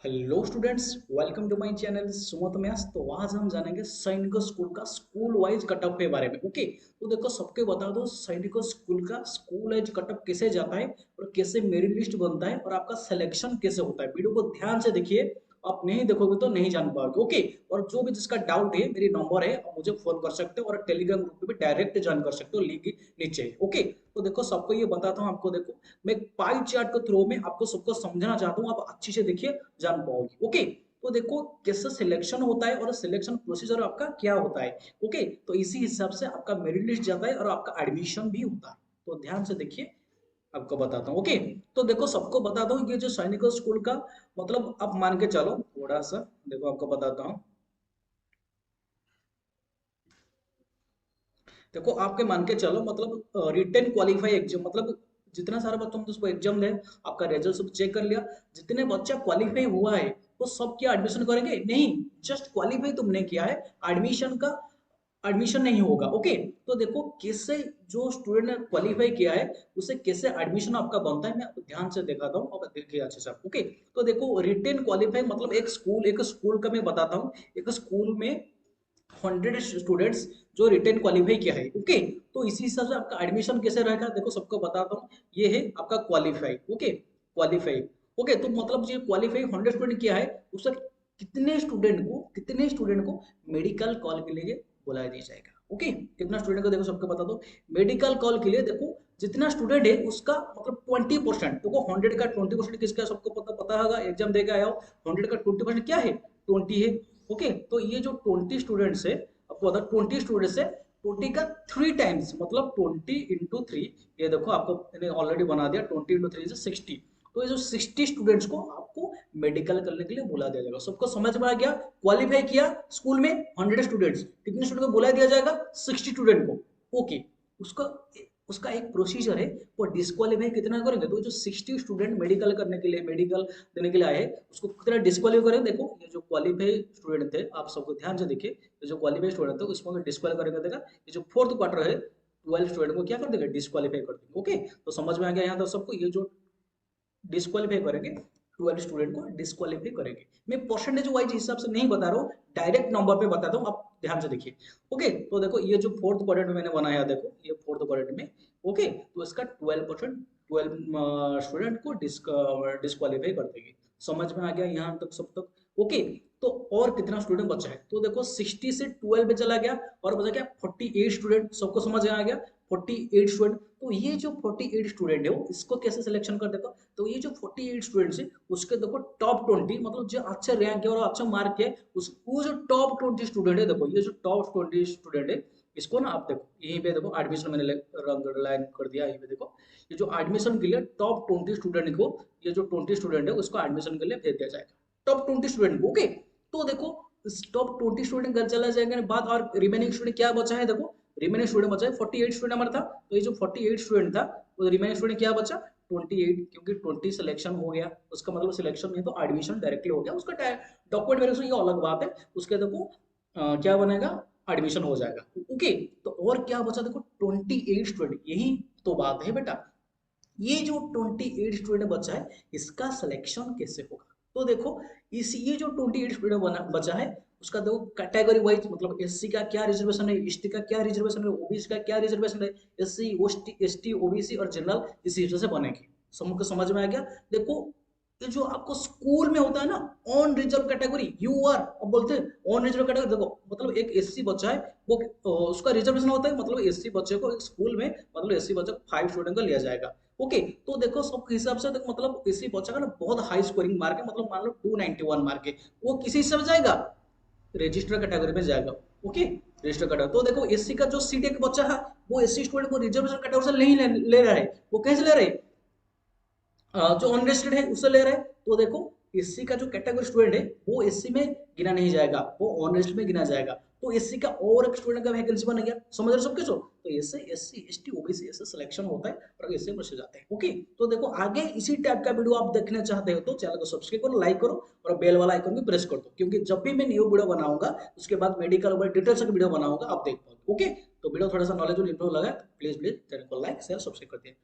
Hello students, welcome to my channel Sumat maths. तो आज हम जानेंगे सैनिक स्कूल का स्कूल वाइज कटअप के बारे में। ओके, तो देखो सबके बता दो सैनिक स्कूल का स्कूल वाइज कटअप कैसे जाता है और कैसे मेरिट लिस्ट बनता है और आपका सिलेक्शन कैसे होता है। वीडियो को ध्यान से देखिए, आप नहीं देखोगे तो नहीं जान पाओगे। ओके, और जो भी जिसका डाउट है मेरी नंबर है, आप मुझे फोन कर सकते हो और टेलीग्राम ग्रुप पे भी डायरेक्ट ज्वाइन कर सकते हो, लिंक नीचे है। ओके, तो देखो सबको ये बताता हूँ। आपको देखो मैं पाई चार्ट के थ्रू में आपको सबको समझना चाहता हूँ, आप अच्छी से देखिए, जान पाओगे। ओके, तो देखो कैसे सिलेक्शन होता है और सिलेक्शन प्रोसीजर आपका क्या होता है। ओके, तो इसी हिसाब से आपका मेरिट लिस्ट जाता है और आपका एडमिशन भी होता है। तो ध्यान से देखिए, आपको बताता हूँ। ओके, तो देखो सबको बताता हूँ, ये जो सैनिक स्कूल का मतलब आप मान के चलो थोड़ा सा। देखो आपको बताता हूँ। देखो आपके मान के चलो मतलब रिटेन क्वालिफाई एग्जाम मतलब जितना सारा बच्चों ने उसको एग्जाम दे, आपका रिजल्ट सब चेक कर लिया। जितने बच्चा क्वालिफाई हुआ है वो सब क्या एडमिशन करेंगे? नहीं, जस्ट क्वालिफाई तुमने किया है, एडमिशन का एडमिशन नहीं होगा। ओके, तो देखो कैसे जो स्टूडेंट ने क्वालिफाई किया है उसे कैसे एडमिशन आपका बनता है, मैं आपको ध्यान से दिखाता हूँ और देखिए अच्छे से। ओके, तो देखो रिटेन क्वालिफाई मतलब एक स्कूल का मैं बताता हूँ। एक स्कूल में 100 स्टूडेंट्स जो रिटेन क्वालिफाई किया है। ओके, तो इसी हिसाब से आपका एडमिशन कैसे रहेगा, देखो सबको बताता हूँ। ये है आपका क्वालिफाई। Okay, qualify. ओके, तो मतलब जो क्वालिफाई 100 स्टूडेंट किया है उससे कितने स्टूडेंट को मेडिकल कॉल के लिए बुलाया दिया जाएगा। ओके, कितना स्टूडेंट को देखो सबको बता दो। मेडिकल कॉल के लिए देखो जितना स्टूडेंट है उसका मतलब 20%। देखो 100 का 20% किसका, सबको पता होगा, एग्जाम देकर आया हो। 100 का 20% क्या है? 20 है। ओके, तो ये जो 20 स्टूडेंट्स है, आपको बता 20 स्टूडेंट्स है, 20 का 3 टाइम्स मतलब 20 × 3। ये देखो आपको मैंने ऑलरेडी बना दिया, 20 × 3 = 60। तो ये जो 60 स्टूडेंट्स को आपको मेडिकल करने के लिए बुला दिया जाएगा। सबको समझ में आ गया? क्वालिफाई किया स्कूल में 100 स्टूडेंट्स, कितने स्टूडेंट को बुला दिया जाएगा? 60 स्टूडेंट को। ओके, उसका उसका एक प्रोसीजर है। वो डिस्क्वालीफाई कितना करेंगे, तो जो 60 स्टूडेंट मेडिकल करने के लिए, मेडिकल देने के लिए आए हैं, उसको कितना डिस्क्वालीफाई करेंगे। देखो ये जो क्वालिफाई स्टूडेंट थे, आप सबको ध्यान से देखिए, ये जो क्वालिफाई स्टूडेंट थे उसको डिस्क्वालीफाई करेंगे देगा। ये जो फोर्थ क्वार्टर है 12 स्टूडेंट को क्या कर देगा? डिस्क्वालीफाई कर देंगे। ओके, तो समझ में आ गया यहाँ तक सबको। ये जो डिस्क्वालीफाई करेंगे, 12 स्टूडेंट को डिस्क्वालीफाई करेंगे। मैं परसेंटेज वाइज हिसाब से नहीं बता रहा हूँ, डायरेक्ट नंबर पे बताता हूँ, आप ध्यान से देखिए। ओके, तो देखो ये जो फोर्थ क्वाड्रेंट में मैंने बनाया, देखो ये फोर्थ क्वाड्रेंट में। ओके, तो इसका 12% 12 स्टूडेंट को डिस्क्वालीफाई कर देंगे। समझ में आ गया यहाँ तक सब तक? ओके, तो और कितना स्टूडेंट बचा है, तो देखो 60 से 12 पे चला गया और बचा क्या? 48 स्टूडेंट। सबको समझ में आ गया? 48 स्टूडेंट। तो ये जो 48 स्टूडेंट है वो इसको कैसे सिलेक्शन कर देगा, तो ये जो 48 स्टूडेंट्स है उसके देखो टॉप 20 मतलब जो अच्छे रैंक है और अच्छा मार्क है, उस वो जो टॉप 20 स्टूडेंट है, देखो ये जो टॉप 20 स्टूडेंट है, इसको ना आप देखो यहीं पे देखो एडमिशन मैंने रंग लाइन कर दिया। यहीं पे देखो ये जो एडमिशन के लिए टॉप 20 स्टूडेंट को, ये जो 20 स्टूडेंट है उसको एडमिशन के लिए भेज दिया जाएगा, टॉप 20 स्टूडेंट को। ओके, तो देखो इस टॉप 20 स्टूडेंट घर चला जाएगा बाद, और रिमेनिंग स्टूडेंट क्या बचा है, देखो रिमेनिंग स्टूडेंट बचा है 48 स्टूडेंट हमारा था। तो ये जो 48 स्टूडेंट था, वो रिमेनिंग स्टूडेंट क्या बचा? 28, क्योंकि 20 सिलेक्शन हो गया, उसका मतलब सिलेक्शन नहीं तो एडमिशन डायरेक्टली हो गया। उसका डॉक्यूमेंट वेरिफिकेशन ये अलग बात है, उसके देखो क्या बनेगा? एडमिशन हो जाएगा। ओके, तो और क्या बचा, देखो 28 स्टूडेंट, यही तो बात है बेटा। ये जो 28 स्टूडेंट बचा है इसका सिलेक्शन कैसे होगा, तो देखो इस ये जो 28 स्टूडेंट बचा है उसका देखो कैटेगरी वाइज मतलब एससी का क्या रिजर्वेशन है, एसटी का क्या रिजर्वेशन है, ओबीसी का क्या रिजर्वेशन है, एससी एसटी ओबीसी और जनरल इसी हिसाब से बनेगी। समझ में आ गया? देखो ये जो आपको स्कूल में होता है ना, on reserve category, U R अब बोलते हैं ऑन रिजर्व कैटेगरी। देखो मतलब एक एससी बच्चा है, वो उसका रिजर्वेशन होता है, मतलब एससी बच्चे को एक स्कूल में मतलब एससी बच्चे को 5 स्टूडेंट का लिया जाएगा। ओके, तो देखो सब हिसाब से देखो मतलब इसी बच्चा का ना बहुत हाई स्कोरिंग मार्क है, मतलब मान लो 291 मार्क है, वो किसी हिसाब से जाएगा? रजिस्टर कैटेगरी में जाएगा। Okay, register category. तो देखो एससी का जो सीट एक बच्चा है, वो एससी स्टूडेंट को रिजर्वेशन कैटेगरी से नहीं ले रहा है, वो कैसे ले रहे हैं? जो अनरेस्टेड है उससे ले रहे हैं। तो देखो एससी का जो कैटेगरी स्टूडेंट है वो एससी में गिना नहीं जाएगा, वो अनरेस्टेड में गिना जाएगा। तो एससी का और एक स्टूडेंट का वैकेंसी बन गया। समझ रहे सबके? तो ऐसे एससी एसटी ओबीसी ऐसे सिलेक्शन होता है और ऐसे बच्चे जाते हैं। ओके, तो देखो आगे इसी टाइप का वीडियो आप देखना चाहते हो तो चैनल को सब्सक्राइब करो, लाइक करो और बेल वाला आइकन भी प्रेस कर दो, क्योंकि जब भी मैं न्यू वीडियो बनाऊंगा उसके बाद मेडिकल और डिटेल्स का वीडियो बनाऊंगा, आप देख पाओगे। ओके, तो वीडियो थोड़ा सा नॉलेज और इंप्रूव लगा, प्लीज प्लीज चैनल को लाइक शेयर सब्सक्राइब कर दिए।